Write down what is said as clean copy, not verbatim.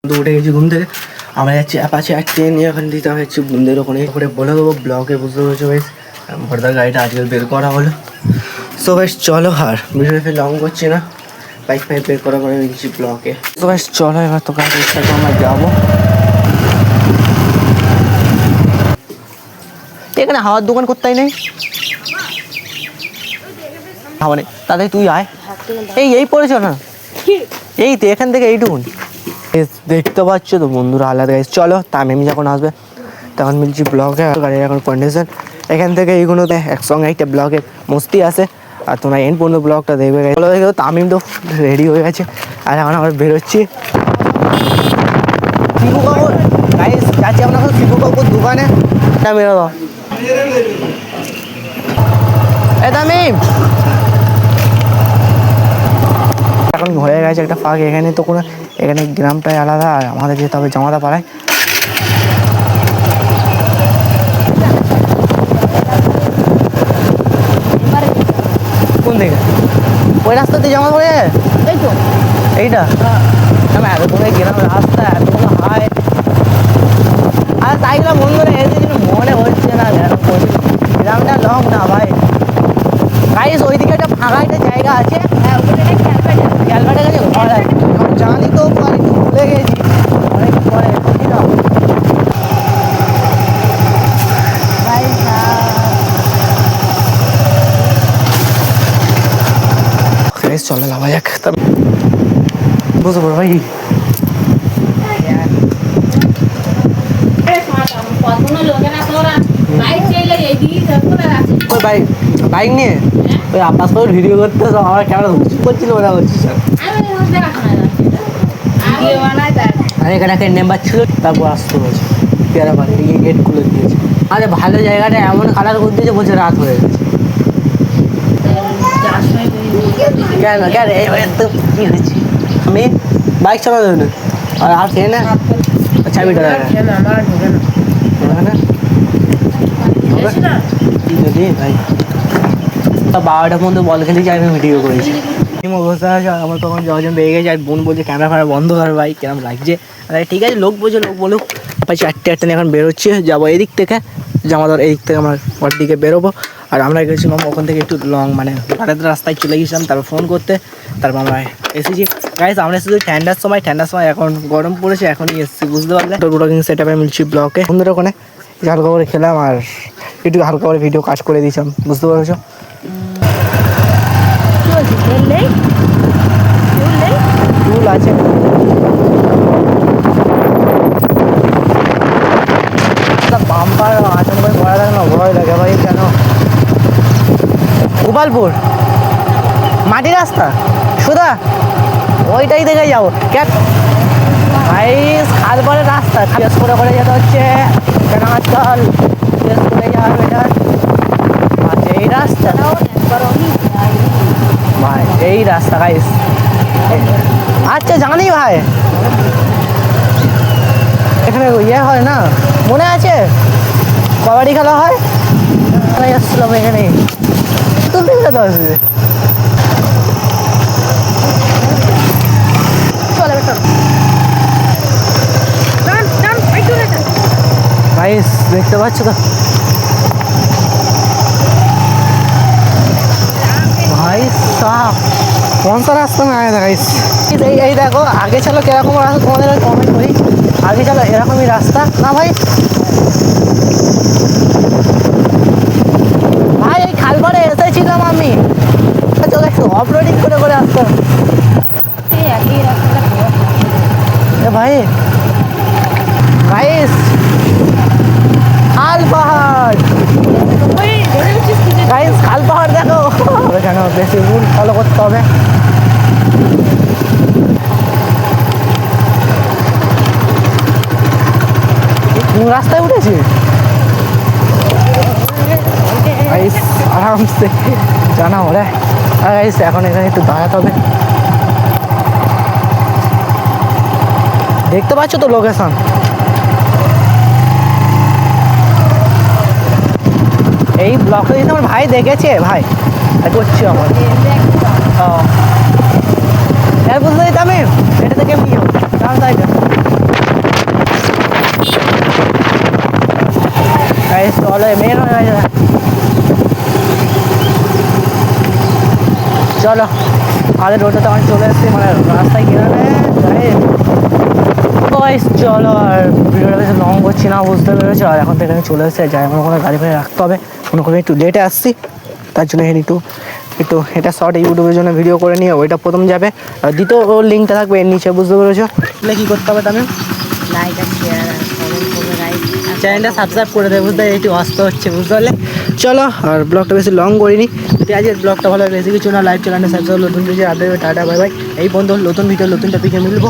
তো উঠে গেছি ঘুম থেকে। আমরা যাচ্ছি অ্যাপাচি আর ট্রেন নিয়ে ওখানে দিতে হচ্ছে বন্ধুদের ওখানে করে বলে দেবো ব্লকে বুঝতে পেরেছো বেশ। ভরদার গাড়িটা আজকে বের করা হলো। সো বেশ চলো আর বিষয়টা লং করছি না, বাইক ফাইক বের করা করে দিচ্ছি ব্লকে। তো বেশ চলো এবার তো গাড়ির সাথে আমরা যাবো। এখানে হাওয়ার দোকান কোথায় নেই, হাওয়া নেই, তাহলে তুই আয়। এই পড়েছ না, এই তো এখান থেকে এইটুকুন দেখতে পাচ্ছ তো বন্ধুরা আলাদা গাড়ি। চলো তামিম যখন আসবে তখন মিলছি ব্লগে, গাড়ির এখন কন্ডিশন এখান থেকে এইগুলোতে একসঙ্গে একটা ব্লগে মস্তি আছে। আর তোমরা এন্ড পর্যন্ত ব্লগটা দেখবে। চলো দেখো তামিম তো রেডি হয়ে গেছে আর এখন আমরা বেরোচ্ছি শিবু কাকুর গাইস, যাচ্ছি আমরা শিবু কাকুর দোকানে। বেরোবো তামিম এখন হয়ে গেছে একটা ফাঁক। এখানে তো কোনো, এখানে গ্রামটাই আলাদা আর আমাদের যেতে হবে জামাতা পাড়ায়। কোন দিকে? ওই রাস্তাতে জামা পড়ে এই তো এইটা আমি এতগুলো গ্রামের রাস্তা এতগুলো হাই আর তাইগুলো বন্ধুরা এসেছিল মনে হচ্ছে না গ্রামটা লং না ভাই। গাইস ওইদিকে একটা ফাঁকা একটা জায়গা আছে, ক্যালকাটা গেছে ঘর আছে, জানি তো একটু ভুলে গেছি অনেক পরে। চলে লাভা যাক বুঝতে পারো ভাই। বাইক নিয়ে ওই আপাস করে ভিডিও করতে আমার ক্যামেরা করছিল ওরা করছিস আর এখানে একটা নেম্বার ছিল তারপর আসতে বলছে পেয়ারা বাড়ি গেট খুলে দিয়েছে। আরে ভালো জায়গাটা এমন কালার করে দিয়েছে বলছে রাত হয়ে গেছে। কেন কেন তো কী হয়েছে আমি বাইক চালা দেবে না আর আসে না চাবিটা যদি ভাই তা 12টার মধ্যে বল খেলেছি আমি ভিডিও করেছি। বসে আছে আমার তখন যখন বেরিয়ে গেছে আর বোন বলছে ক্যামেরা ফ্যামেরা বন্ধ কর ভাই কেরম লাগছে। ঠিক আছে লোক বলছে লোক বলুক। ভাই 4টে নিয়ে এখন বেরোচ্ছে যাবো এদিক থেকে জামাদার এই দিক থেকে আমরা ওর দিকে বেরোবো। আর আমরা গেছিলাম ওখান থেকে একটু লং মানে ঘাটের রাস্তায় চলে গেছিলাম তারপর ফোন করতে, তারপর আমরা এসেছি। গাইস আমরা শুধু ঠান্ডার সময় এখন গরম পড়েছে এখনই এসেছি বুঝতে পারলে। ব্লগিং সেট আপে মিলছি ব্লকে বন্ধুরা ওখানে হালকা করে খেলাম আর একটু হালকা করে ভিডিও কাজ করে দিয়েছিলাম বুঝতে পারছো। টুল আছে বাম্পার আচরণ করে পড়া থাকে না ভয় লাগে ভাই। কেন গোপালপুর মাটি রাস্তা সুদা ওইটাই দেখে যাবো কেন ভাই খালপাড়ের রাস্তা শেষ করে যেতে হচ্ছে কেন আজকাল শেষ করে যাওয়া বেটার। আচ্ছা এই রাস্তা ভাই এই রাস্তা গাইস আচ্ছা জানি ভাই এখানে ইয়ে হয় না মনে আছে কবাডি খেলা হয় এসছিলাম এখানে তুলতে যেতে আসবে। ভাই দেখতে পাচ্ছ তো ভাই সাহ কোন সা রাস্তা में आया था गाइस। এই দেখো আগে ছিল কিরকম রাস্তা তোমাদের কমেন্ট করি। আগে ছিল এরকমই রাস্তা না ভাই। ভাই এই খালপাড়ে এসেছিলাম আমি চলে একটু অফরোডিং করে আসতাম ভাই। গাইস খাল পাহাড় গাইস খাল পাহাড় দেখো কেন বেশি রুল ফলো করতে হবে। রাস্তায় উঠেছি আরামসে জানা হলে এখন এখানে একটু দাঁড়াতে হবে। দেখতে পাচ্ছ তো লোকেশন এই ব্লকে যদি আমার ভাই দেখেছে ভাই করছি আমার বুঝতে দিতাম এটা থেকে চলো আমাদের রোডটা তো চলে এসেছি, মানে রাস্তায় কিনারে চলো। আর ভিডিওটা বেশি লং করছি না, বুঝতে পেরেছো। আর এখন তো এখানে চলে এসেছে, যাই আমার কোনো গাড়ি ফাড়ি রাখতে হবে, কোনো করে একটু লেটে আসছি, তার জন্য এখানে একটু এটা শর্ট ইউটিউবের জন্য ভিডিও করে নিয়ে ওইটা প্রথম যাবে, আর দ্বিতীয় ওর লিঙ্কটা থাকবে এর নিচে, বুঝতে পেরেছো। তাহলে কী করতে হবে তাহলে লাইক আর শেয়ার আর কমেন্ট করবে গাইস, চ্যানেলটা সাবস্ক্রাইব করে দেবে, বুঝতে একটু অস্ত হচ্ছে, বুঝতে পারলে। চলো আর ব্লগটা বেশি লং করিনি, যদি আজকের ব্লগটা ভালো বেশি কিছু না, লাইভ চ্যানেলটা সাবস্ক্রাইব, নতুন কিছু আপডেট, টাটা বাই বাই। এই বন্ধু নতুন ভিডিও নতুন টপিকে মিলবো।